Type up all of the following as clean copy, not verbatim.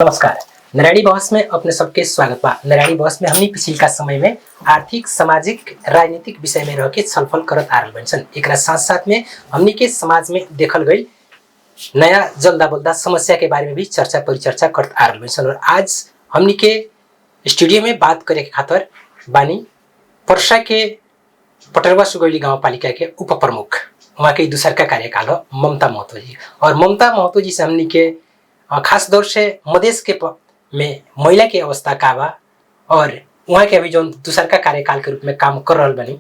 नमस्कार। नारायणी बहस में अपने सबके स्वागत बा। नारायणी बहस में हमनी पिछिलका समय में आर्थिक, सामाजिक, राजनीतिक विषय में रह के छलफल करत आ रहल बानी। एकरा साथ साथ में हमनी के समाज में देखल गई नया जल्दा बल्दा समस्या के बारे में भी चर्चा परिचर्चा करत आ रहल बानी। और आज हमनी के स्टूडियो में बात करे के खातिर बानी पर्सा के पटरवा सुगौली गाँव पालिका के उप प्रमुख, वहाँ के दूसर का कार्यकाल हो ममता महतो जी। और ममता महतो जी से हमनी के खास तौर से मधेश के में महिला की अवस्था का बा और वहाँ के अभी जो दूसर का कार्यकाल के रूप में काम कर रहा बनी,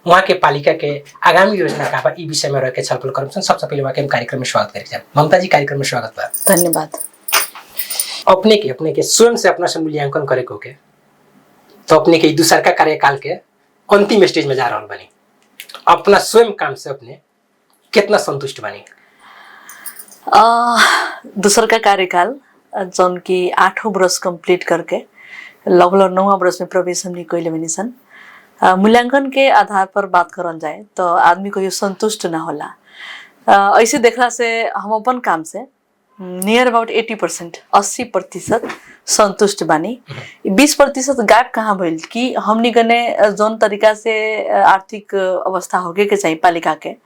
वहाँ के पालिका के आगामी योजना का बा, विषय में रह के छलफल करम। सबसे पहले वहाँ के कार्यक्रम में स्वागत करें। ममता जी, कार्यक्रम में स्वागत बा। धन्यवाद। अपने के स्वयं से अपना से मूल्यांकन करे को के तो अपने के दूसर का कार्यकाल के अंतिम स्टेज में जा रहा बनी, अपना स्वयं काम से अपने कितना संतुष्ट बनी? दूसर का कार्यकाल जौन की 8 वर्ष कंप्लीट करके लगभग 9वां वर्ष में प्रवेश हमने कैले बनी सन। मूल्यांकन के आधार पर बात करल जाए तो आदमी को ये संतुष्ट ना होला। ऐसे देखला से हम अपन काम से नियर अबाउट 80% संतुष्ट बानी। 20% गैप कहाँ भइल कि हमनी गने जौन तरीका से आर्थिक अवस्था होगे के चाहिए पालिका के,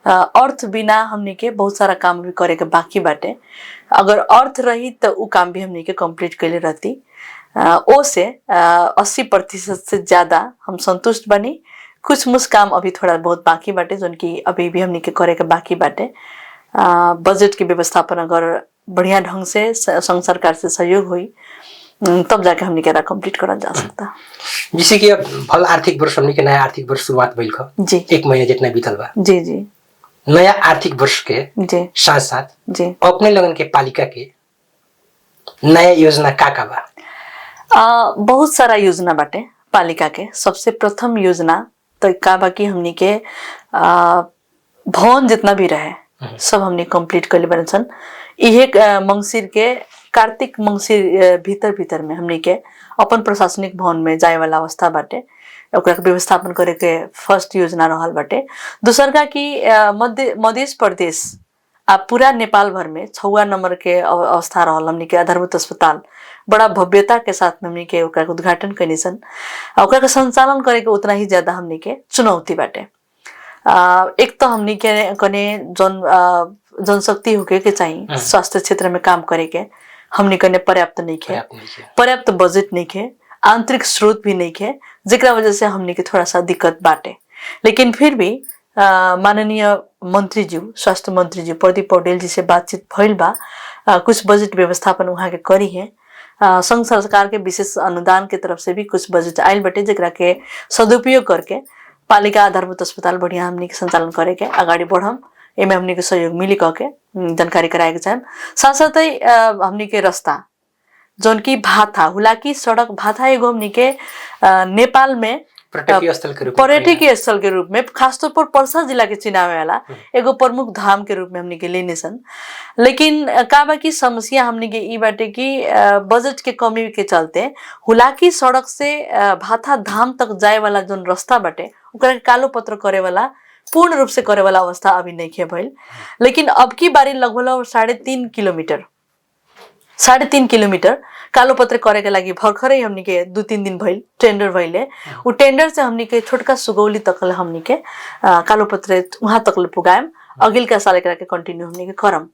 अर्थ बिना हमनी के बहुत सारा काम भी करे के बाकी बाटे। अगर अर्थ रही तो उ काम भी हमनी के कंप्लीट कैले रहती। ओ से 80% से ज्यादा हम संतुष्ट बनी। कुछ मुझ काम अभी थोड़ा बहुत बाकी बाटे जोन की अभी भी हमनी के करे के बाकी बाटे। बजट की व्यवस्थापन अगर बढ़िया ढंग से संघ सरकार से सहयोग हुई तब जाके हमनी के कंप्लीट करा जा सकता। जैसे कि अब भल आर्थिक वर्ष हमनी के नया आर्थिक वर्ष शुरुआत भइल ख जी, 1 महीना जितना बीतल बा। जी जी। नया आर्थिक वर्ष के जी साथ साथ जी अपने लगन के पालिका के नया योजना का बा? बहुत सारा योजना बाटे पालिका के। सबसे प्रथम योजना तो का बा कि हमनी के भवन जितना भी रहे सब हमने कंप्लीट कर ले बने सन। इहे मंगसिर के कार्तिक मंगसिर भीतर में हमनी के अपन प्रशासनिक भवन में जाए वाला अवस्था बाटे, ओकरा के व्यवस्थापन करे के फर्स्ट योजना रहल बाटे। दूसर का कि मध्य प्रदेश आ पूरा नेपाल भर में 6वां नंबर के अवस्था रहल हमनी के आधारभूत अस्पताल बड़ा भव्यता के साथ में हमनी के ओकरा के उद्घाटन कैनी सन। ओकरा के संचालन करे के उतना ही ज्यादा हमनी के चुनौती बाटे। एक तो हमनी के कने जनशक्ति होके के चाहिए स्वास्थ्य क्षेत्र में काम करे के, हमनी कने पर्याप्त नहीं खे, पर्याप्त बजट नहीं खे, आंतरिक स्रोत भी नहीं खे, जेकरा वजह से हमनी के थोड़ा सा दिक्कत बाटे। लेकिन फिर भी माननीय मंत्री जी, स्वास्थ्य मंत्री जी प्रदीप पौडेल जी से बातचीत भइल बा। कुछ बजट व्यवस्थापन वहाँ के करी है। संघ सरकार के विशेष अनुदान के तरफ से भी कुछ बजट आयल बटे, जेकरा के सदुपयोग करके पालिका आधारभूत अस्पताल बढ़िया हमनी के संचालन करे के आगाड़ी बढ़म, एमे हमनी के सहयोग मिली कह के जानकारी कराए के चाहे। साथ साथ हमनी के रास्ता जौन की भाथा हुलाकी सड़क भाथा एगो हमनी के नेपाल में पर्यटकीय स्थल के रूप में खासतौर पर पर्सा जिला के चिनावे वाला एगो प्रमुख धाम के रूप में हमनी के लेने सन। लेकिन का बा की समस्या हमनी के ई बाटे की बजट के कमी के चलते हुलाकी सड़क से भाथा धाम तक जाए वाला जोन रास्ता बाटे ओकरा के कालो पत्र करे वाला पूर्ण रूप से करे वाला अवस्था अभी नहीं खे भइल। लेकिन अब की बारी लगभग 3.5 किलोमीटर कालो पत्र करे के लागि भर्खरै हमनी के 2-3 दिन भइल टेंडर भइले। उ टेंडर से हमनी के छोटका सुगौली तकले हमनी के कालो पत्र वहां तकले पुगाएम। अगिल का साल एकरा के कंटिन्यू हमनी के करम।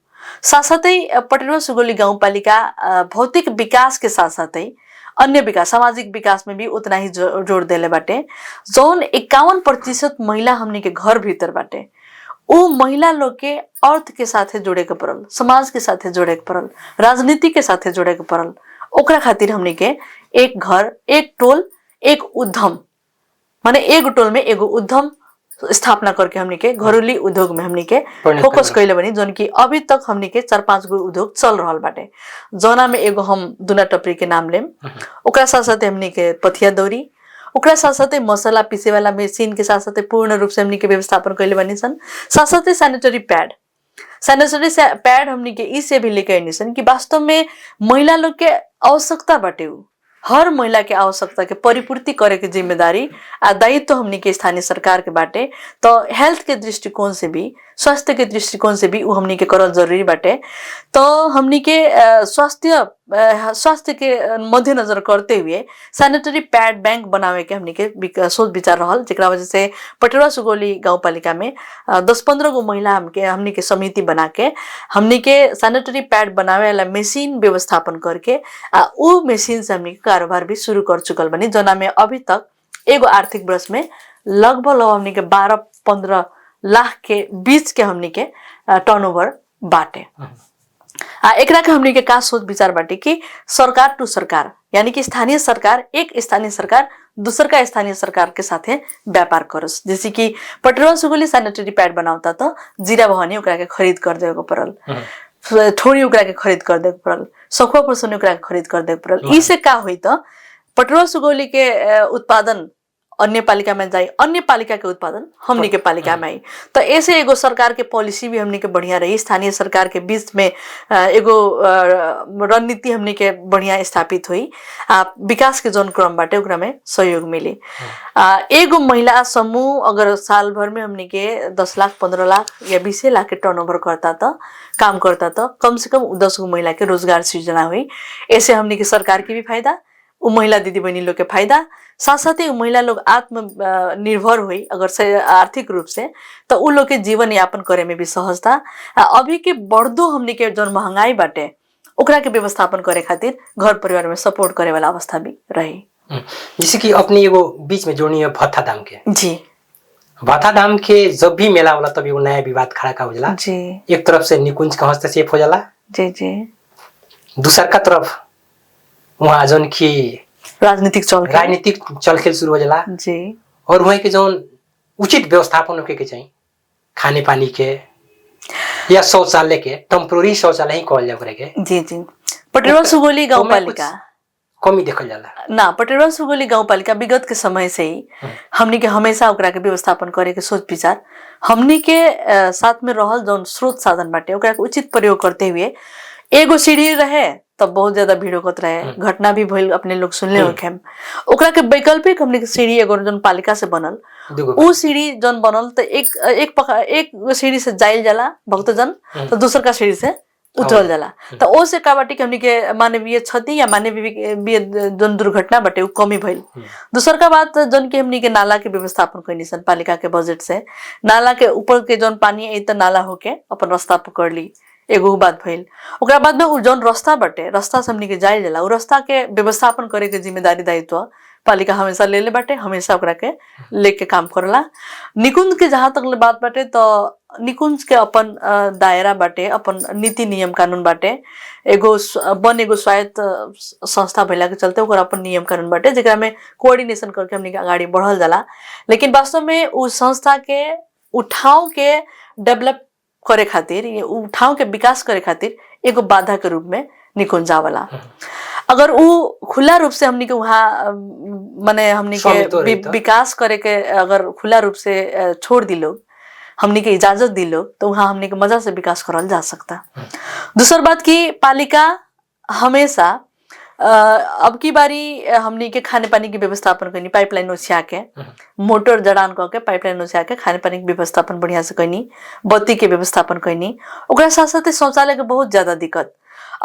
साथ साथै पटरवा सुगौली गाउँपालिका भौतिक विकास के साथ साथै अन्य विकास सामाजिक विकास में भी उतना ही जोड़ देले बाटे। जौन 51% महिला हमनी के घर भीतर बाटे, वो महिला लोग के अर्थ के साथे जोड़े के पड़ल, समाज के साथे जोड़े के पड़ल, राजनीति के साथे जोड़े के पड़ल। ओकरा खातिर हमनी के एक घर एक टोल एक उद्यम माने एक टोल में एगो उद्यम स्थापना करके हमनी के घरेलू उद्योग में हमनी के फोकस कैले बनी। जौन की अभी तक हमनी के 4-5 गो उद्योग चल रहल बाटे। जौना में एगो हम दुना टपरी के नाम लेम, ओकरा साथ साथ हमनी के पथिया दौरी, ओकरा साथ साथ मसाला पीसे वाला मशीन के साथ साथ पूर्ण रूप से हमनी के व्यवस्थापन कैले बनी सन। साथ साथ सैनिटरी पैड हमनी के ई से भी लेके आनी सन कि वास्तव में महिला लोग के आवश्यकता बाटे। हर महिला के आवश्यकता के परिपूर्ति करे के जिम्मेदारी आ दायित्व हमनी के स्थानीय सरकार के बाटे। तो हेल्थ के दृष्टिकोण से भी स्वास्थ्य के दृष्टिकोण से भी उ हमनी के करल जरूरी बाटे। तो हमनी के स्वास्थ्य के मद्देनजर करते हुए सैनिटरी पैड बैंक बनावे के हमनी के सोच विचार रहल, जेकरा वजह से पटेवा सुगौली गाउँपालिका में 10-15 गो महिला हमनी के समिति बना के हमनी के सैनिटरी पैड बनावे वाला मशीन व्यवस्थापन करके उ मशीन से हमनी के कारोबार भी शुरू कर चुकल बनी, जना में अभी तक एगो आर्थिक वर्ष में लगभग हमनी के 12-15 लाख के बीच के हमनी के टर्नओवर बाटे। एकरा के हमनी के का सोच विचार बाटे कि सरकार टू सरकार, यानी कि स्थानीय सरकार एक स्थानीय सरकार दूसर का स्थानीय सरकार के साथे व्यापार करस। जैसे कि पटेवा सुगौली सैनिटरी पैड बनावता तो जीरा बहनी ओकरा के खरीद कर देवे को पड़ल, ठोरी ओकरा के खरीद कर देवे पड़ल, सखुआ परसोनी ओकरा के खरीद कर देवे पड़ल। इससे का होई तो पटेवा सुगौली के उत्पादन अन्य पालिका में जाई, अन्य पालिका के उत्पादन हमनी के पालिका में आई। तो ऐसे एगो सरकार के पॉलिसी भी हमनी के बढ़िया रही, स्थानीय सरकार के बीच में एगो रणनीति हमनी के बढ़िया स्थापित हुई, विकास के जौन क्रम बाटे ओकरा में सहयोग मिली। एगो महिला समूह अगर साल भर में हमनी के 10 लाख 15 लाख या 20 लाख के टर्नओवर करता तो काम करता तो कम से कम 10 गो महिला के रोजगार सृजना हुई। ऐसे हमनी के सरकार की भी फायदा, उ महिला दीदी बहनी लोग के फायदा, साथ साथ ही महिला लोग आत्मनिर्भर हुई अगर से आर्थिक रूप से, तो उ लोग के जीवन यापन करे में भी सहजता। अभी के बढ़दो हमनी के जौन महंगाई बाटे ओकरा के व्यवस्थापन करे खातिर घर परिवार में सपोर्ट करे वाला अवस्था भी रही। जैसे कि अपनी एगो बीच में जोड़नी है भत्ता दाम के, जी भत्ता दाम के जब भी मेला होला तब एगो नया विवाद खड़ा का हो जाला जी। एक तरफ से निकुंज का हस्तक्षेप हो जाला जी जी, दूसर का तरफ वहाँ जौन की राजनीतिक चलखेल शुरू हो जाला जी, और वहीं के जौन उचित व्यवस्थापन होके के चाहिए खाने पानी के या शौचालय के, टेम्पोररी शौचालय ही कहल जाए के। जी जी। पटेवा सुगौली गाउँपालिका कमी देखल जाला ना, पटेवा सुगौली गाउँपालिका विगत के समय से ही हमनी के हमेशा ओकरा के व्यवस्थापन करे के सोच विचार हमनी के साथ में रहल जौन स्रोत साधन बाटे ओकरा के उचित प्रयोग करते हुए एगो सीढ़ी रहे तब बहुत ज्यादा भीड़ होत रहे, घटना भी भइल अपने लोग सुनले होखे। ओकरा के वैकल्पिक हमनी के सीढ़ी एगो जौन पालिका से बनल उ सीढ़ी जौन बनल तो एक सीढ़ी से जाइल जाला भक्तजन, तो दूसर का सीढ़ी से उतरल जाला। तो ओ से का बाटे कि हमनी के मानवीय क्षति या मानवीय जौन दुर्घटना बाटे उ कमी भइल। दूसर का बात जौन की हमनी के नाला के व्यवस्थापन कइनी सन पालिका के बजट से, नाला के ऊपर के जौन पानी आई त नाला होके अपन रास्ता पकड़ ली, एगो बात भइल। ओकरा बाद में उ जौन रास्ता बाटे रास्ता से हमनी के जाइल जाला, उ रास्ता के व्यवस्थापन करे के जिम्मेदारी दायित्व पालिका हमेशा ले बाटे, हमेशा ओकरा के लेके काम करला। निकुंज के जहां तक बात बाटे तो निकुंज के अपन दायरा बाटे, अपन नीति नियम कानून बाटे, एगो स्वायत्त संस्था भइला के चलते ओकर अपन नियम कानून बाटे जेकरा में कोऑर्डिनेशन करके हमनी के आगाड़ी बढ़ल जाला। लेकिन वास्तव में उ संस्था के उठाव के डेवलप करे खातिर, उठाव के विकास करे खातिर एगो बाधा के रूप में निकुंज आवला। अगर उ खुला रूप से हमनी के वहाँ माने हमनी के विकास करे के अगर खुला रूप से छोड़ दी लोग, हमनी के इजाजत दी लोग, तो वहाँ हमनी के मजा से विकास करल जा सकता। दूसर बात की पालिका हमेशा अब की बारी हमनी के खाने पानी की व्यवस्थापन करनी, पाइपलाइन ओछिया के मोटर जड़ान कह के पाइपलाइन ओछिया के खाने पानी की व्यवस्थापन बढ़िया से करनी, बत्ती के व्यवस्थापन करनी। ओकरा साथ साथ शौचालय के बहुत ज्यादा दिक्कत।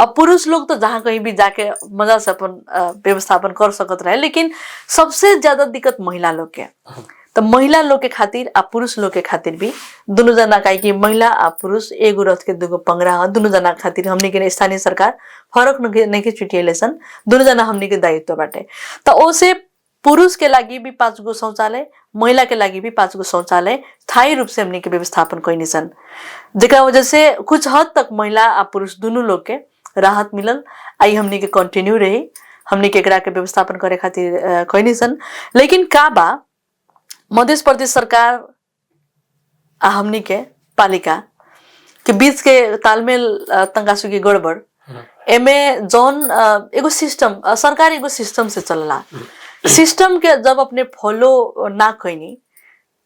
अब पुरुष लोग तो जहाँ कहीं भी जाके मजा से अपन व्यवस्थापन कर सकत रहे, लेकिन सबसे ज्यादा दिक्कत महिला लोग के। तो महिला लोग के खातिर आ पुरुष लोग के खातिर भी दोनों जना काहे कि महिला आ पुरुष एगो रथ के दूगो पंगड़ा ह, दोनों जना खातिर हमनी के स्थानीय सरकार फरक नहीं के छुटिएले सन, दोनों जना हमनी के दायित्व बाटे। तो ओसे पुरुष के लागी भी 5 गो शौचालय, महिला के लागी भी 5 गो शौचालय स्थायी रूप से हमनी के व्यवस्थापन कइनी सन, जेकरा वजह से कुछ हद तक महिला आ पुरुष दोनों लोग के राहत मिलल। आई हमनी के कंटिन्यू रही, हमनी के एकरा के व्यवस्थापन करे खातिर कइनी सन। लेकिन का बा मध्य प्रदेश सरकार आ हमनी के पालिका के बीच के तालमेल तंगासु की गड़बड़, एमे जौन एगो सिस्टम सरकार एगो सिस्टम से चलला, सिस्टम के जब अपने फॉलो ना कइनी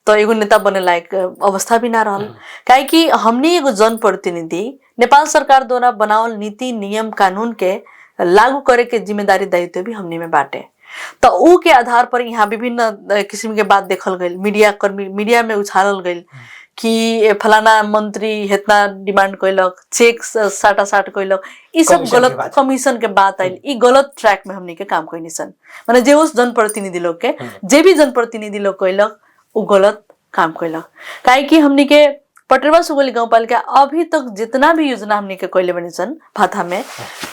तो एगो नेता बने लायक अवस्था भी ना रहल। काहे कि हमनी एगो जनप्रतिनिधि नेपाल सरकार द्वारा बनावल नीति नियम कानून के लागू करे के जिम्मेदारी दायित्व भी हमनी में बाटे। तो ऊ के आधार पर यहाँ विभिन्न किस्म के बात देखल गई, मीडिया में उछालल गई कि फलाना मंत्री इतना डिमांड कैलक, चेक साटा कैलक, ई सब गलत कमीशन के बात आयल, ई गलत ट्रैक में हमनी के काम कैनी सन। माने जे उस जनप्रतिनिधि लोग के जे भी जनप्रतिनिधि लोग कैलक उ गलत काम कैलक। काहे कि हमनी के पटरवा सुगौली गाउँपालिका अभी तक जितना भी योजना हमनी के कैले बनी सन भाथा में,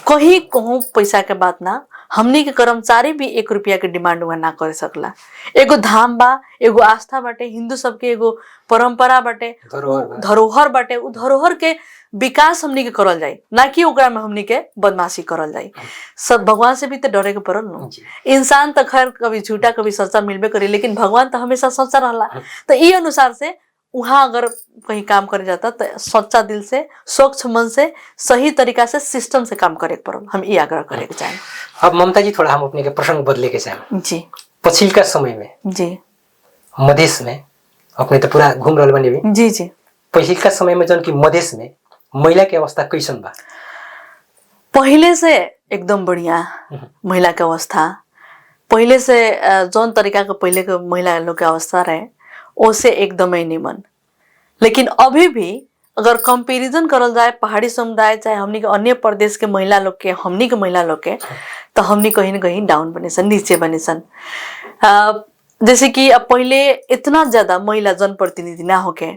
कहीं कहूँ पैसा के बात ना, हमनी के कर्मचारी भी 1 रुपया के डिमांड वहाँ ना कर सकला। एगो धाम बा, एगो आस्था बाटे, हिंदू सबके एगो परंपरा बाटे, धरोहर बाटे, उ धरोहर के विकास हमनी के करल जाए, ना कि ओकरा में हमनी के बदमाशी करल जाए। सब भगवान से भी तो डरे के पड़ल न। इंसान तो खैर कभी झूठा कभी सच्चा मिलबे करी, लेकिन भगवान तो हमेशा सच्चा रहला। तो ई अनुसार से वहाँ अगर कहीं काम करे जाता तो सच्चा दिल से, स्वच्छ मन से, सही तरीका से, सिस्टम से काम करे पड़ल। हम ये आग्रह करे के चाहें। अब ममता जी थोड़ा हम अपने के प्रसंग बदले के चाहें जी। पछिल्का समय में जी मधेश में अपने तो पूरा घूम रहल बनी भी जी जी पछिल्का समय में जन की मधेश में महिला के अवस्था कैसन बा? पहले से एकदम बढ़िया महिला के अवस्था, पहले से जौन तरीका के पहले के महिला लोग के अवस्था रहे ओसे एकदमै निमन। लेकिन अभी भी अगर कंपैरिजन करल जाए पहाड़ी समुदाय चाहे हमनी के अन्य प्रदेश के महिला लोग के, हमनी के महिला लोग के, तो हमनी कहीं न कहीं डाउन बने सन, नीचे बने सन। जैसे कि अब पहले इतना ज्यादा महिला जनप्रतिनिधि ना होके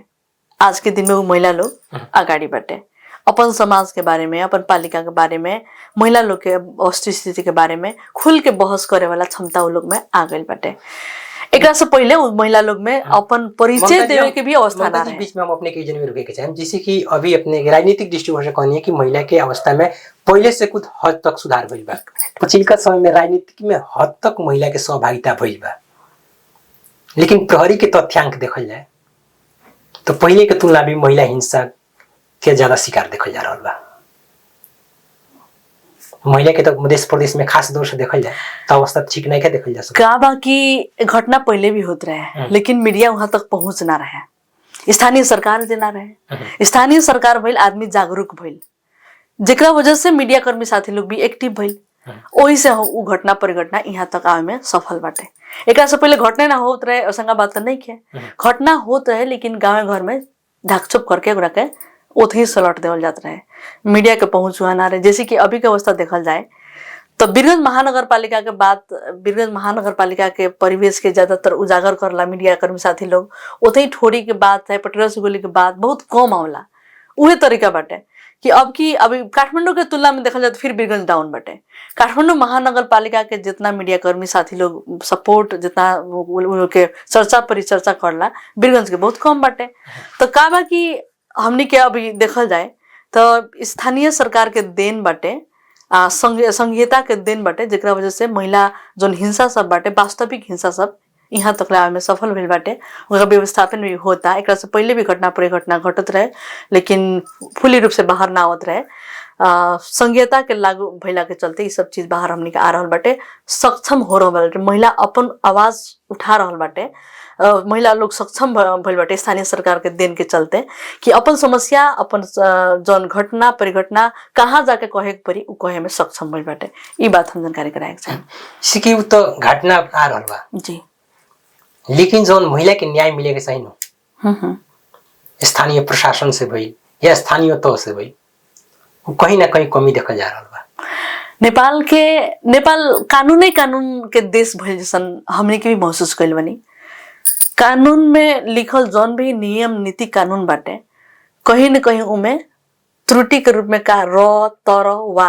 आज के दिन में वो महिला लोग आगाड़ी बाटे। अपन समाज के बारे में, अपन पालिका के बारे में, महिला लोग के वस्तुस्थिति के बारे में खुल के बहस करे वाला क्षमता वो लोग में आ गई बाटे। एक से पहले उस महिला लोग में अपन परिचय देवे के भी अवस्था ना रहे। बीच में हम अपने के जन में रुके के चाहें, जैसे कि अभी अपने राजनीतिक दृष्टिकोण से कहनी है कि महिला के अवस्था में पहले से कुछ हद तक सुधार भइल बा। पछिल्का समय में राजनीतिक में हद तक महिला के सहभागिता भइल बा, लेकिन प्रहरी के तथ्यांक देखल जाए तो पहले के तुलना में महिला हिंसा के ज्यादा शिकार देखल जा रहा बा। महिला के तो मध्य प्रदेश में खास तौर से देखल जाए तो अवस्था ठीक नहीं के देखल जा सकता। का बाकी घटना पहले भी होते रहे, लेकिन मीडिया वहां तक पहुंच ना रहे, स्थानीय सरकार देना रहे। स्थानीय सरकार भइल, आदमी जागरूक भइल, जेकरा वजह से मीडिया कर्मी साथी लोग भी एक्टिव भइल, ओही से उ घटना परिघटना यहाँ तक आवे में सफल बाटे। एकरा से पहले घटना ना होत रहे ऐसा बात नहीं है, घटना होत रहे लेकिन गाँव घर में ढाकछुप करके ओकरा के उतही सलट देवल जात रहे, मीडिया के पहुंच हुआ ना रहे। जैसे कि अभी के अवस्था देखल जाए तो वीरगंज महानगर पालिका के बात, वीरगंज महानगर पालिका के परिवेश के ज्यादातर उजागर करला मीडिया कर्मी साथी लोग, उतही ठोड़ी के बात चाहे पटरा सुगोली के बात बहुत कम आवला। उहे तरीका बाटे कि अभी काठमांडू के तुलना में देखल जाए तो फिर वीरगंज डाउन बाटे। काठमांडू महानगर पालिका के जितना मीडिया कर्मी साथी लोग सपोर्ट, जितना लोग के चर्चा परिचर्चा करला, वीरगंज के बहुत कम बाटे। तो का बा कि हमनी के अभी देखल जाए तो स्थानीय सरकार के देन बाटे, संघीयता के देन बाटे, जेकरा वजह से महिला जोन हिंसा सब बाटे, वास्तविक हिंसा सब यहाँ तक लावे में सफल भेल बाटे। उनका व्यवस्थापन भी होता। एक से पहले भी घटना परिघटना घटत रहे लेकिन फुली रूप से बाहर ना आवत रहे। संघीयता के लागू भइला के चलते ये सब चीज बाहर हमनी के आ रहल बाटे, सक्षम हो रहल बाटे, महिला अपन आवाज उठा रहल बाटे, महिला लोग सक्षम भइल बाटे स्थानीय सरकार के देन के चलते कि अपन समस्या, अपन जौन घटना परिघटना कहाँ जाके कहे के पड़ी उ कहे में सक्षम भइल बाटे। ई बात हम जानकारी कराए के सिकी तो घटना आ रहल बा जी, लेकिन जौन महिला के न्याय मिले के चाहिए न स्थानीय प्रशासन से भइल या स्थानीय तौर से भइल, कहीं ना कहीं कमी देखल जा रहल बा। नेपाल कानून के देश भइल जैसन हमने के भी महसूस कइल बनी। कानून में लिखल जौन भी नियम नीति कानून बाटे कहीं न कहीं उमे त्रुटि के रूप में का र तर वा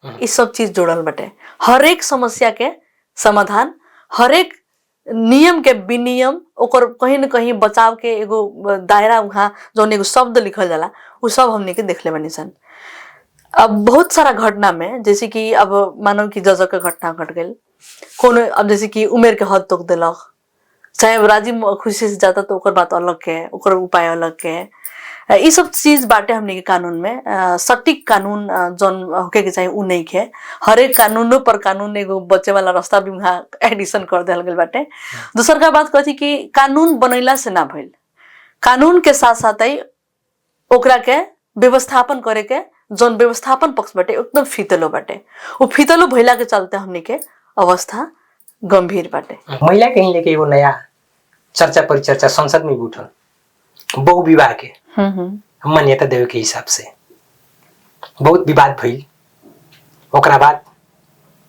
ये सब चीज जोड़ल बाटे। हर एक समस्या के समाधान, हर एक नियम के विनियम, ओकर कहीं न कहीं बचाव के एगो दायरा, वहाँ जौन एगो शब्द लिखल जाला वो सब हमने के देखले बनी सन। अब बहुत सारा घटना में जैसे कि अब मानो कि जज के घटना घट गई, कोनो अब जैसे कि उमेर के हद तक दिलक, चाहे राजी खुशी से जाता तो ओकर बात अलग के, ओकर उपाय अलग के, ये सब चीज बाटे हमने के कानून में। सटीक कानून जौन होके के चाहिए उ नहीं के, हर एक कानूनों पर कानून एगो बचे वाला रास्ता भी वहाँ एडिशन कर दिया गया बाटे। दूसर का बात कथी कि कानून बनैला से ना भइल, कानून के साथ साथ ही ओकरा के व्यवस्थापन करे के जौन व्यवस्थापन पक्ष बाटे एकदम फितलो बाटे, वो फितलो भइला के चलते हमने के अवस्था गंभीर बाटे। महिला कहीं लेके एगो नया चर्चा परिचर्चा संसद में भी उठल बहु विवाह के मान्यता देवे के हिसाब से बहुत विवाद भइल। ओकरा बाद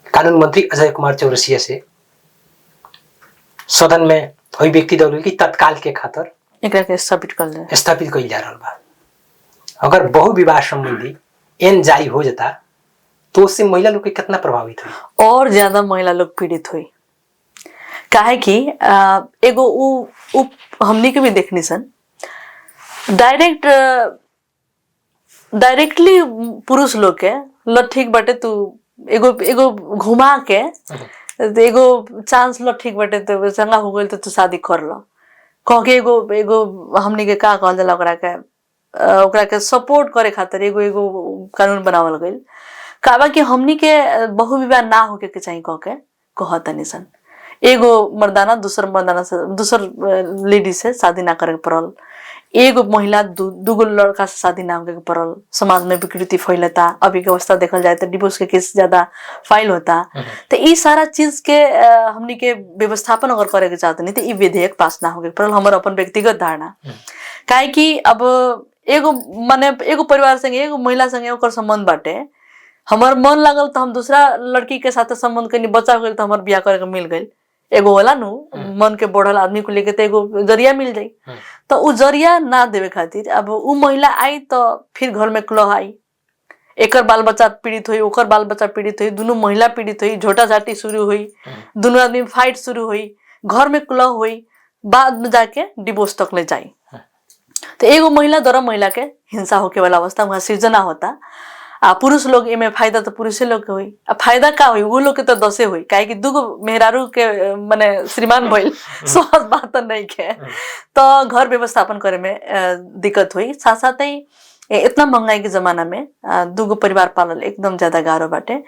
कानून मंत्री अजय कुमार चौरसिया से सदन में वही व्यक्ति दल की तत्काल के खातर एकरा के स्थापित कइल जा रहा बा। अगर बहु विवाह संबंधी एन जारी हो जाता तो उससे महिला लोग के कितना प्रभावित हुई, और ज्यादा महिला लोग पीड़ित हुई। काहे कि एगो उ हमनी के भी देखनी सन डायरेक्टली पुरुष लोग के ल ठीक बाटे तू एगो घुमा के एगो चांस ल ठीक बाटे तो चंगा हो गइल तो तू शादी कर ल कह के एगो हमनी के का कहल जाला ओकरा के सपोर्ट करे खातिर एगो कानून बनावल गइल। काबा कि हमनी के बहु विवाह ना होके के चाहिए कह के कहतनी सन। एगो मर्दाना दूसर लेडी से शादी ना करे के पड़ल, एगो महिला दूगो लड़का से शादी ना होके के पड़ल, समाज में विकृति फैलता। अभी के अवस्था देखल जाए तो डिवोर्स के केस ज्यादा फाइल होता। तो ये सारा चीज के हमनी के व्यवस्थापन अगर करे के चाहते नहीं तो ये विधेयक पास ना होके पड़ल। हमारे अपन व्यक्तिगत धारणा काहे कि अब एगो परिवार संगे एगो महिला संगे ओकर संबंध बाटे, हमार मन लागल तो हम दूसरा लड़की के साथ संबंध कनी बच्चा हो गइल तो हमार बियाह करे के मिल गइल। एगो होला नु मन के बढ़ल आदमी को लेके तो एगो जरिया मिल जाई। तो उ जरिया ना देवे खातिर अब उ महिला आई तो फिर घर में कलह आई, एकर बाल बच्चा पीड़ित हुई, ओकर बाल बच्चा पीड़ित हुई, दोनों महिला पीड़ित हुई, झोटा झाटी शुरू हुई, दोनों आदमी फाइट शुरू हुई, घर में कलह हुई, बाद में जाके डिवोर्स तक ले जाई। तो एगो महिला द्वारा महिला के हिंसा होके वाला अवस्था वहां सृजना होता। पुरुष लोग इमे फायदा तो पुरुषे लोग के हुई। अब फायदा का हुई वो लोग के तो दसे हुई काहे कि दूगो मेहरारू के माने श्रीमान भइल सहज बात नहीं है। तो घर व्यवस्थापन करे में दिक्कत हुई। साथ साथ ही इतना महंगाई के जमाना में दूगो परिवार पालल एकदम ज्यादा गारो बाटे।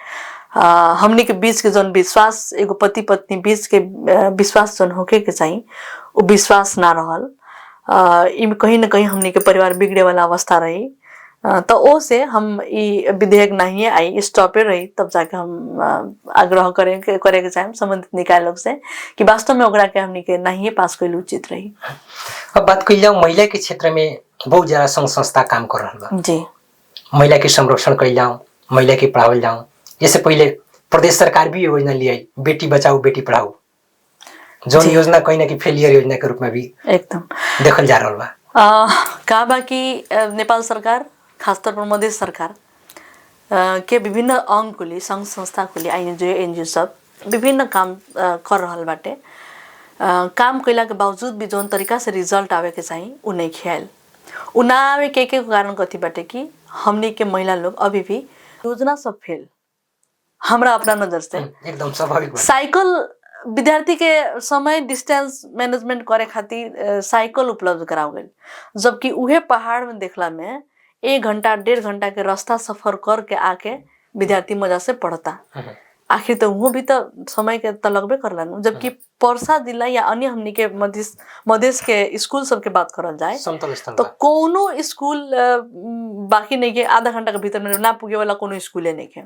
हमनी के बीच के जौन विश्वास एगो पति पत्नी बीच के विश्वास जौन होके के चाहिए वो विश्वास ना रहल। इम कहीं न कहीं हमनी के परिवार बिगड़े वाला अवस्था रही। तो ओ से हम ये विधेयक नहीं आई स्टॉपे रही। तब जाके हम आग्रह करे के चाहे संबंधित निकाय लोग से कि वास्तव में ओकरा के हमनी के नहीं पास कइल उचित रही। अब बात कइल जाओ महिला के क्षेत्र में बहुत ज्यादा संघ संस्था काम कर रहा बा जी। महिला के संरक्षण कइल जाओ, महिला के पढ़ावल जाओ। जैसे पहले प्रदेश सरकार भी योजना लिया बेटी बचाओ बेटी पढ़ाओ, जौन योजना कहीं ना कहीं फेलियर योजना के रूप में भी एकदम देखल जा रहा बा। का बा कि नेपाल सरकार खासतौर पर मधेश सरकार के विभिन्न अंग कुली संघ संस्था कुली एनजीओ सब विभिन्न काम कर रहल बाटे। काम कैला के बावजूद भी जौन तरीका से रिजल्ट आवे के चाहिए उ नहीं खेल उ ना आवे के कारण कथी बाटे कि हमनी के महिला लोग अभी भी योजना सब फेल। हमरा अपना नजर से एकदम स्वाभाविक साइकिल विद्यार्थी के समय डिस्टेंस मैनेजमेंट करे खातिर साइकिल उपलब्ध कराओ गई, जबकि उहे पहाड़ में देखला में 1 घंटा 1.5 घंटा के रास्ता सफर करके आके विद्यार्थी मजा से पढ़ता। आखिर तो वो भी तो समय के तो लगबे करला। जबकि पर्सा जिला या अन्य हमनी के मधेश के स्कूल सब के बात करल जाए तो कोनो स्कूल बाकी नहीं के आधा घंटा के भीतर में ना पुगे वाला कोनो स्कूले नहीं के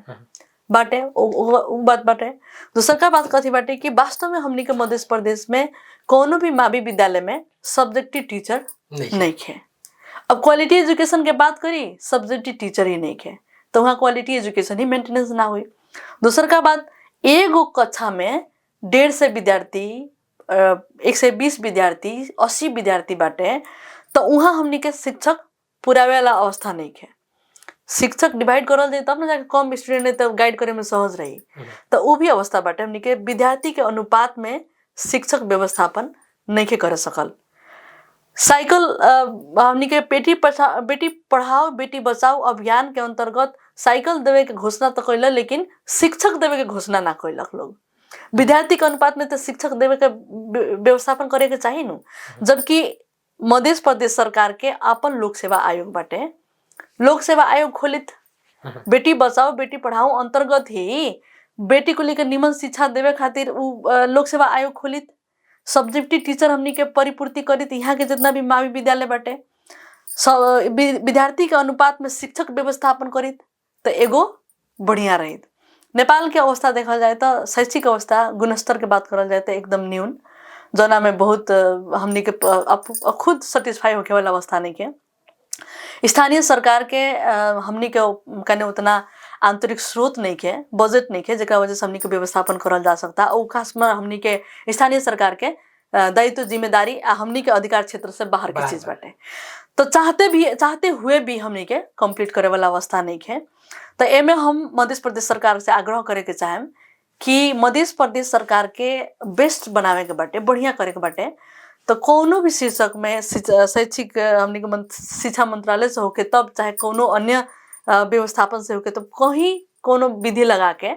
बाटे। वो बात बाटे। दूसरा का बात कथी बाटे कि वास्तव में हमनी के मध्य प्रदेश में कोनो भी मावी विद्यालय में सब्जेक्टिव टीचर नहीं है। अब क्वालिटी एजुकेशन के बात करी सब्जेक्टिव टीचर ही नहीं है तो वहाँ क्वालिटी एजुकेशन ही मेंटेनेंस ना हुई। दूसर का बात एगो कक्षा में 150 विद्यार्थी 120 विद्यार्थी 80 विद्यार्थी बाटे तो वहाँ हमनी के शिक्षक पुरावे वाला अवस्था नहीं है। शिक्षक डिवाइड करल जाए तब ना जाके कम स्टूडेंट तब गाइड करे में सहज रही। तो वो भी अवस्था बाटे हमनी के विद्यार्थी के अनुपात में शिक्षक व्यवस्थापन नहीं के कर सकल। साइकिल हमनी के बेटी पढ़ाओ बेटी बचाओ अभियान के अंतर्गत साइकिल देवे के घोषणा तो कैल लेकिन शिक्षक देवे के घोषणा ना कैलक लोग। विद्यार्थी के अनुपात में तो शिक्षक देवे के व्यवस्थापन करे के चाहिए नु। जबकि मध्य प्रदेश सरकार के अपन लोक सेवा आयोग बाटे, लोक सेवा आयोग खोलित बेटी बचाओ बेटी पढ़ाओ अंतर्गत ही बेटी को लेकर निमन शिक्षा देवे खातिर लोक सेवा आयोग खोलित। सब्जेक्टिव टीचर हमनी के परिपूर्ति करित। यहाँ के जितना भी मावी विद्यालय बाटे विद्यार्थी के अनुपात में शिक्षक व्यवस्थापन करित तो एगो बढ़िया रहित। नेपाल के अवस्था देखल जाए तो शैक्षिक अवस्था गुणस्तर के बात करल जाए तो एकदम न्यून, जना में बहुत हमनी के खुद सेटिस्फाई होके वाला अवस्था नहीं के। स्थानीय सरकार के हमनी के कने उतना आंतरिक स्रोत नहीं के, बजट नहीं के, जेकरा वजह से हमनी के व्यवस्थापन करल जा सकता। और खास में हमनी के स्थानीय सरकार के दायित्व जिम्मेदारी हमनी के अधिकार क्षेत्र से बाहर की चीज बाटे। तो चाहते हुए भी हमनी के कंप्लीट करे वाला अवस्था नहीं है। तो एमे हम मध्य प्रदेश सरकार से आग्रह करे के चाहेम कि मध्य प्रदेश सरकार के बेस्ट बनावे के बाटे, बढ़िया करे के बाटे। तो कोनो भी शीर्षक में शैक्षिक हमनी के शिक्षा मंत्रालय से होके तब, चाहे कोनो अन्य व्यवस्थापन से होके, तो कहीं कोनो विधि लगा के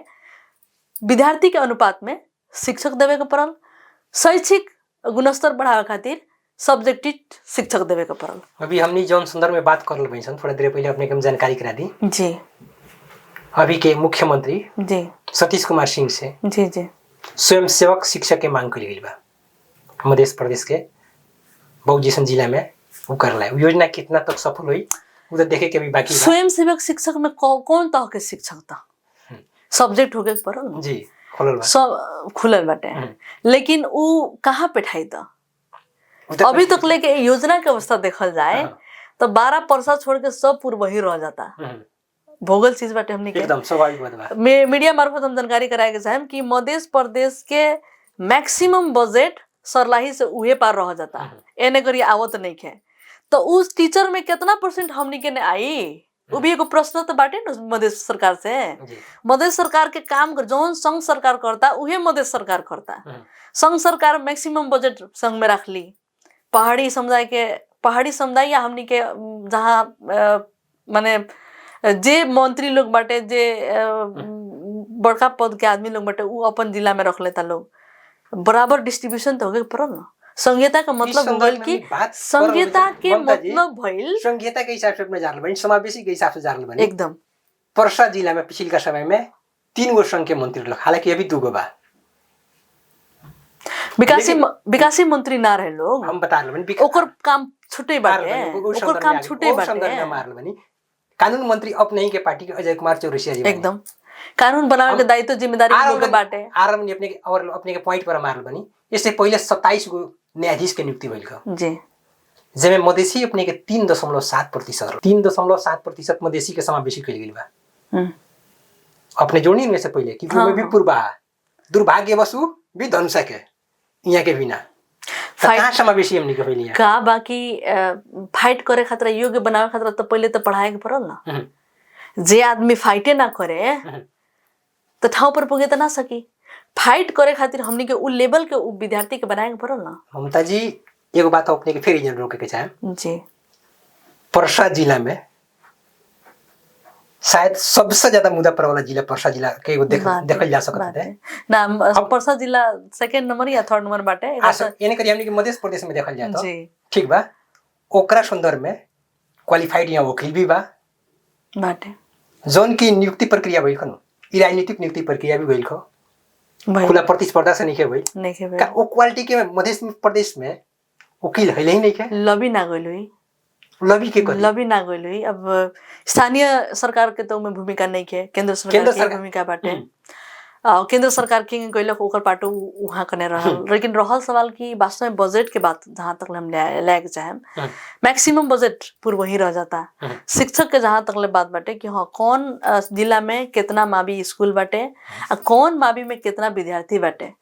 विद्यार्थी के अनुपात में शिक्षक देवे के पड़ल, शैक्षिक गुणस्तर बढ़ावे खातिर सब्जेक्टिव शिक्षक देवे के पड़ल। अभी हमनी जौन संदर्भ में बात कर लेबै सन, थोड़ा देर पहले अपने के हम जानकारी करा दी जी। अभी के मुख्यमंत्री जी सतीश कुमार सिंह से जी जी स्वयं सेवक शिक्षक के मांग करी गई बा मध्य प्रदेश के बहुत जैसन जिला में वो करला है। योजना कितना तक सफल हुई वो तो देखे के भी बाकी बा। स्वयं सेवक शिक्षक में कौन तरह के शिक्षक था? सब्जेक्ट हो गए पड़ल जी, खुलल बा, सब खुलल बाटे, लेकिन वो कहाँ बैठाई था अभी तक लेके योजना के अवस्था देखल जाए तो 12 परसा छोड़ के सब पूर्व ही रह जाता। भोगल चीज बाटे हमनी के, एकदम स्वाभाविक बात बा। मीडिया मार्फत हम जानकारी कराए के चाहेम कि मध्य प्रदेश के मैक्सिमम बजट सरलाही से उहे पार रह जाता, एने करी आवत नहीं है। तो उस टीचर में कितना % हमनी के ने आई, वो भी एगो प्रश्न तो बाटे न मध्य सरकार से। मध्य सरकार के काम जौन संघ सरकार करता उहे मध्य सरकार करता। संघ सरकार मैक्सिमम बजट संघ में रख ली, पहाड़ी समुदाय या हमनी के जहाँ माने जे मंत्री लोग बाटे, जे बड़का पद के आदमी लोग बाटे, उ अपन जिला में रख लेता लोग। बराबर डिस्ट्रीब्यूशन तो होगे पड़ल ना। संघीयता का मतलब भइल कि संघीयता के मतलब भइल संघीयता के हिसाब से अपने जानल बनी, समावेशी के हिसाब से जानल बनी। एकदम परसा जिला में पिछले का समय में 3 गो संघ के मंत्री लोग, हालांकि अभी 2 गो बा। विकासी मंत्री ना रहे लोग, हम बता रहे बनी ओकर काम छुटे बाटे, ओकर काम छुटे बाटे। कानून मंत्री अपने ही के पार्टी के अजय कुमार चौरसिया जी एकदम कानून बनावे के दायित्व जिम्मेदारी लोग के बाटे। आरम ने अपने के पॉइंट पर मारल बनी। इससे पहले 27 गो न्यायाधीश के नियुक्ति भइल का जी, जेमे मधेसी अपने के 3.7% मधेसी के समावेशी कइल गेल बा अपने जोड़ी में से पहले कि वो भी पूर्वा दुर्भाग्यवश भी धनुषा के यहाँ के बिना कहाँ समावेशी हमनी के भइल का बाकी फाइट करे खातिर योग्य बनावे खातिर तो पहले तो पढ़ाए के पड़ल ना। जे आदमी फाइटे ना करे तो ठाव पर पुगे तो ना सकी। फाइट करे खातिर हमनी के उ लेवल के उ विद्यार्थी के बनाए के पड़ल ना। ममता जी एगो बात अपने के फिर रोके के चाहे जी, परसा जिला में शायद सबसे ज्यादा मुद्दा पर वाला जिला परसा जिला के एगो देखल जा सकत है ना। परसा जिला सेकंड नंबर या थर्ड नंबर बाटे, यानी करी हमनी के मध्य प्रदेश में देखल जाए तो ठीक बा। ओकरा संदर्भ में क्वालिफाइड या वकील भी बा बाटे, जोन की नियुक्ति प्रक्रिया भइल खनो, ई राजनीतिक नियुक्ति प्रक्रिया भी भइल खो, खुला प्रतिस्पर्धा से नहीं भइल का। ओ क्वालिटी के मध्य प्रदेश में वकील है ही नहीं के, लबी ना गइल हुई, लबी ना गइल हुई। अब स्थानीय सरकार के तो में भूमिका नहीं के, केंद्र सरकार की भूमिका बाटे। केंद्र सरकार के गइलक ओकर पाटो वहां कने रहल। लेकिन रहल सवाल की वास्तव में बजट के बात जहां तक हम ले के चाहे मैक्सिमम बजट पूर्व ही रह जाता। शिक्षक के जहां तक ले बात बाटे कि हाँ कौन जिला में कितना मावी स्कूल बाटे, कौन मावी में कितना विद्यार्थी बाटे,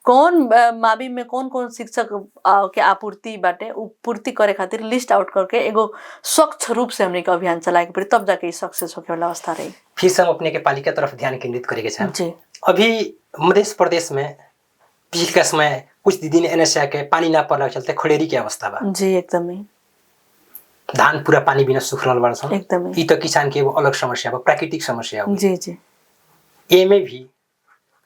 कौन मावी में कौन कौन शिक्षक के आपूर्ति बाटे, पूर्ति करे खातिर लिस्ट आउट करके एगो स्वच्छ रूप से हमने के अभियान चलाए के पड़ी, तब जाके सक्सेस होके वाला अवस्था रही। फिर से हम अपने के पालिका तरफ ध्यान केंद्रित करेंगे चाहे जी। अभी मध्य प्रदेश में पिछले का समय कुछ दिन एनएसए के पानी ना पड़ने चलते खड़ेरी की अवस्था बा जी, एकदम ही धान पूरा पानी बिना सूख रहल बाड़ सन। एकदम ई तो किसान के एगो अलग समस्या बा, प्राकृतिक समस्या बा। जी जी। एमे भी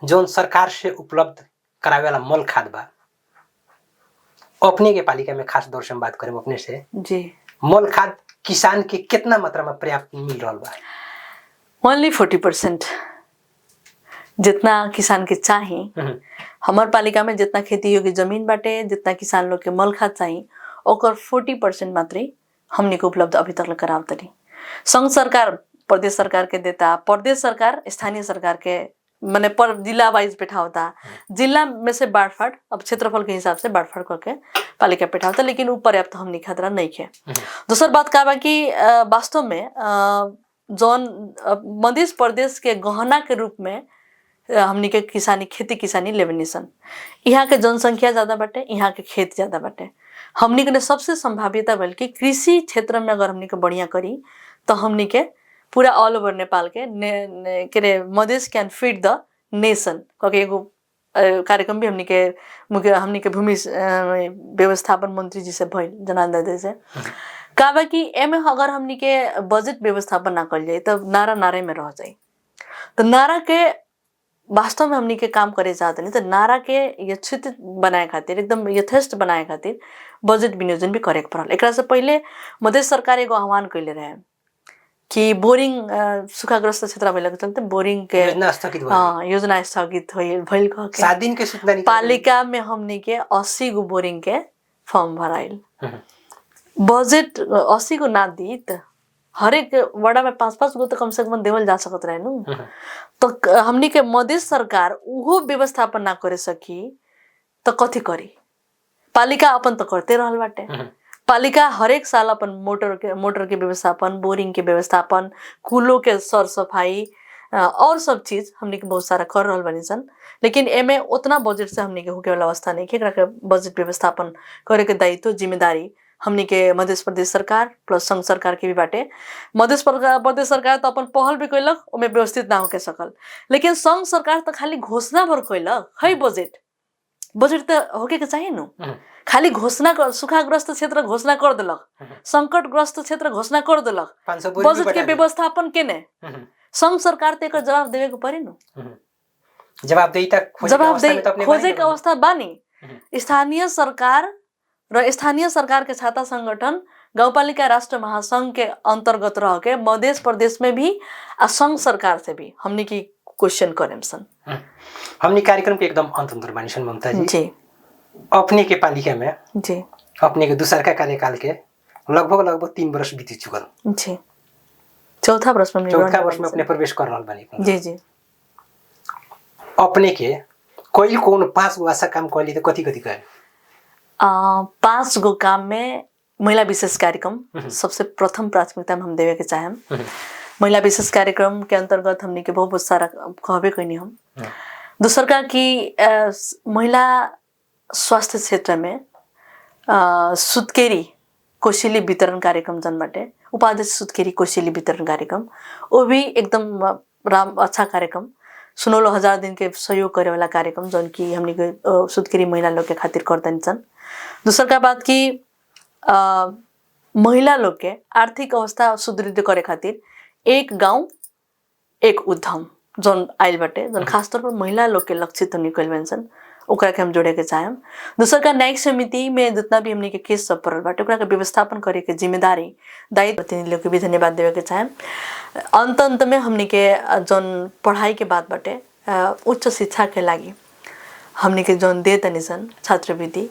जोन सरकार से उपलब्ध करावे वाला मल खाद बा, अपने के पालिका में खास दौर से हम बात करें अपने से जी, मल खाद किसान के कितना मात्रा में पर्याप्त मिल रहा बा? ओनली 40% जितना किसान के चाहिए। हमार पालिका में जितना खेती योग्य जमीन बाटे, जितना किसान लोग के मल खाद चाहिए, ओकर 40% मात्र हमने को उपलब्ध अभी तक करावतनी। संघ सरकार प्रदेश सरकार के देता, प्रदेश सरकार स्थानीय सरकार के माने पर जिला वाइज बैठावता, जिला में से बाँटफाट अब क्षेत्रफल के हिसाब से बाँटफाट करके पालिका बैठावता, लेकिन वो पर्याप्त हमनी खतरा नहीं है। दूसर बात का बा कि वास्तव में जौन मध्य प्रदेश के गहना के रूप में हमनी के किसानी खेती किसानी लेवनिसन, यहाँ के जनसंख्या ज्यादा बाटे, यहाँ के खेत ज्यादा बाटे। हमनी के सबसे संभाव्यता बल्कि कृषि क्षेत्र में अगर हमनी के बढ़िया करी तो हमनी के पूरा ऑल ओवर नेपाल के Madhesh can feed the nation क्योंकि एगो कार्यक्रम भी हमनी के भूमि व्यवस्थापन मंत्री जी से भइल जनार्दन से का बा कि एमे अगर हमनी के बजट व्यवस्थापन ना कर जाए तो नारा नारे में रह जाए। तो नारा के वास्तव में हमनी के काम करे चाहते नहीं तो नारा के यथोचित बनाए खातिर एकदम यथेष्ट बनाए खातिर बजट विनियोजन भी करे पड़ल। एकरा से पहले मध्य सरकार एगो आह्वान कैले रहे कि बोरिंग सूखाग्रस्त क्षेत्र भइला के चलते बोरिंग के योजना स्थगित भइल कह के 7 दिन के सूचना पालिका में हमनी के 80 गो बोरिंग के फॉर्म भराइल। बजट 80 गो ना दी त हरेक वड़ा में 5-5 गो तो कम से कम देवल जा सकत रहे नु। तो हमनी के मध्य सरकार उहो व्यवस्थापन ना करे सकी तो कथी करी? पालिका अपन तो करते रहल बाटे। पालिका हरेक साल अपन मोटर के व्यवस्थापन, बोरिंग के व्यवस्थापन, कूलों के सर सफाई और सब चीज हमनी के बहुत सारा कर रहल बानी सन, लेकिन एमे उतना बजट से हमनी के होके वाला अवस्था नहीं है। एकरा के बजट व्यवस्थापन करे के दायित्व जिम्मेदारी हमनी के मध्य प्रदेश सरकार प्लस संघ सरकार के भी बाटे। मध्य प्रदेश सरकार तो अपन पहल भी कैलक, ओमे व्यवस्थित ना होके सकल, लेकिन संघ सरकार तो खाली घोषणा भर कैलक है। बजट तो होके के चाहिए नु, खाली घोषणा कर, सूखाग्रस्त क्षेत्र घोषणा कर दिलक, संकटग्रस्त क्षेत्र घोषणा कर दिलक, बजट के व्यवस्थापन केने संघ सरकार ते एकर जवाब देवे के पड़ी नु। जवाब खोजे के अवस्था बानी। स्थानीय सरकार र स्थानीय सरकार के छाता संगठन गाउँपालिका राष्ट्र महासंघ के अंतर्गत रह के मध्य प्रदेश में भी संघ सरकार से भी हमनी की क्वेश्चन करें सन। हमनी कार्यक्रम के एकदम अंत बानी सन ममता जी। अपने के पालिका में जी अपने के दूसर का कार्यकाल के लगभग 3 वर्ष बीत चुकल जी। चौथा वर्ष में अपने प्रवेश कर रहल बानी जी जी। अपने के कोई कौन 5 गो ऐसा काम कैली तो कथी कहे? 5 गो काम में महिला विशेष कार्यक्रम सबसे प्रथम प्राथमिकता में हम देवे के चाहेम। महिला विशेष कार्यक्रम के अंतर्गत हमने के बहुत सारा कहबे कैनी हम। दूसर का कि महिला स्वास्थ्य क्षेत्र में सुत्केरी कोशिली वितरण कार्यक्रम जन बाटे, उपाध्यक्ष सुत्केरी कोशिली वितरण कार्यक्रम, वो भी एकदम अच्छा कार्यक्रम 16,000 दिन के सहयोग करे वाला कार्यक्रम जौन की हमने के सुत्केरी महिला लोग के खातिर करतनी सन। दूसर का बात कि महिला लोग के आर्थिक अवस्था सुदृढ़ करे खातिर एक गांव एक उद्यम जौन आइल बाटे, जौन खासतौर पर महिला लोग के लक्षित निकल बन ओकरा के हम जोड़े के चाहेम। दूसर का न्यायिक समिति में जितना भी हमने के केस सब पड़ल बाटे ओकरा के व्यवस्थापन करे के जिम्मेदारी दायित्व प्रतिनिधि लोग के भी धन्यवाद देवे के चाहेम। अंत में हमने के जौन पढ़ाई के बात बाटे उच्च शिक्षा के लागी हमने के जौन दे तनी सन छात्रवृत्ति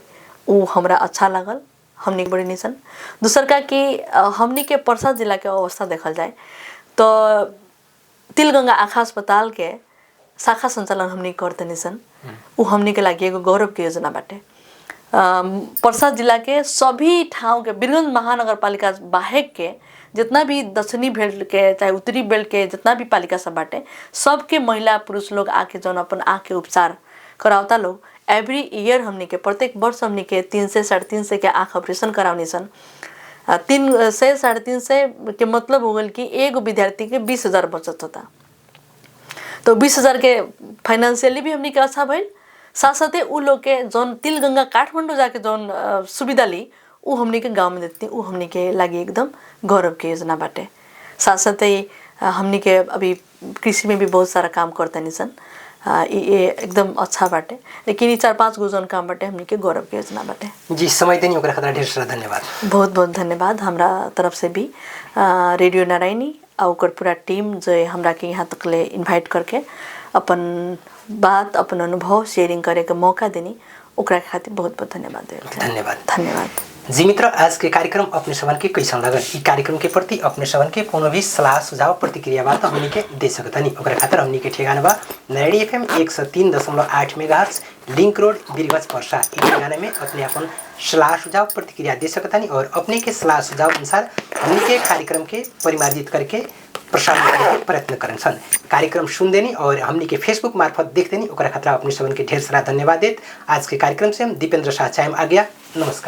उ हमरा अच्छा लागल, हमने के बड़ी निसन। दूसर का कि हमने के पर्सा जिला के अवस्था देखल जाए तो तिलगंगा आँखा अस्पताल के शाखा संचालन हमने करतनी सन, उ हमने के लागी एगो गौरव के योजना बाटे। पर्सा जिला के सभी ठाव के वीरगंज महानगर पालिका बाहेक के जितना भी दक्षिणी बेल्ट के चाहे उत्तरी बेल्ट के जितना भी पालिका सब बाटे सबके महिला पुरुष लोग आके जौन अपन आँख के उपचार करावता लोग एवरी ईयर हमने के प्रत्येक वर्ष हमने के 300 से 350 के आँख ऑपरेशन करावनी सन। 300 से 350 के मतलब हो गल कि एगो विद्यार्थी के 20,000 बचत होता, तो 20,000 के फाइनेंशियली भी हमने के अच्छा भइल, साथ साथ उ लोग के जौन तिलगंगा काठमांडू जाके जौन सुविधा ली उ हमने के गाँव में देती, उ हमने के लागी एकदम गौरव के योजना बाटे। साथ साथ हमने के अभी कृषि में भी बहुत सारा काम करतनी सन, ये एकदम अच्छा बाटे, लेकिन ये 4-5 गो जौन काम बाटे हमने के गौरव के योजना बाटे। जी समय देनी ओकरा खातिर ढेर सारा धन्यवाद। बहुत बहुत धन्यवाद हमरा तरफ से भी रेडियो नारायणी और ओकर पूरा टीम जो हमरा के यहाँ तक ले इन्वाइट करके अपन बात अपन अनुभव शेयरिंग करे के मौका देनी ओकरा खातिर बहुत बहुत धन्यवाद। धन्यवाद। जी मित्र, आज के कार्यक्रम अपने सबन के कैसन लगल? ई कार्यक्रम के प्रति अपने सबन के कोनो भी सलाह सुझाव प्रतिक्रिया बा तो हमनी के दे सकतनी। ओकरा खातिर हमनी के ठेगाना बा Narayani FM 103.8 megahertz, link road, Birgunj, Parsa. ई ठेगाना में अपने अपन सलाह सुझाव प्रतिक्रिया दे सकतनी और अपने के सलाह सुझाव अनुसार हमनी के कार्यक्रम के परिमार्जित करके प्रसारण करने के प्रयत्न करन सन। कार्यक्रम सुन देनी और हमनी के फेसबुक मार्फत देख देनी, ओकरा खातिर अपने सबन के ढेर सारा धन्यवाद देत। आज के कार्यक्रम से हम दीपेंद्र शाह चाहेम आ गया। नमस्कार।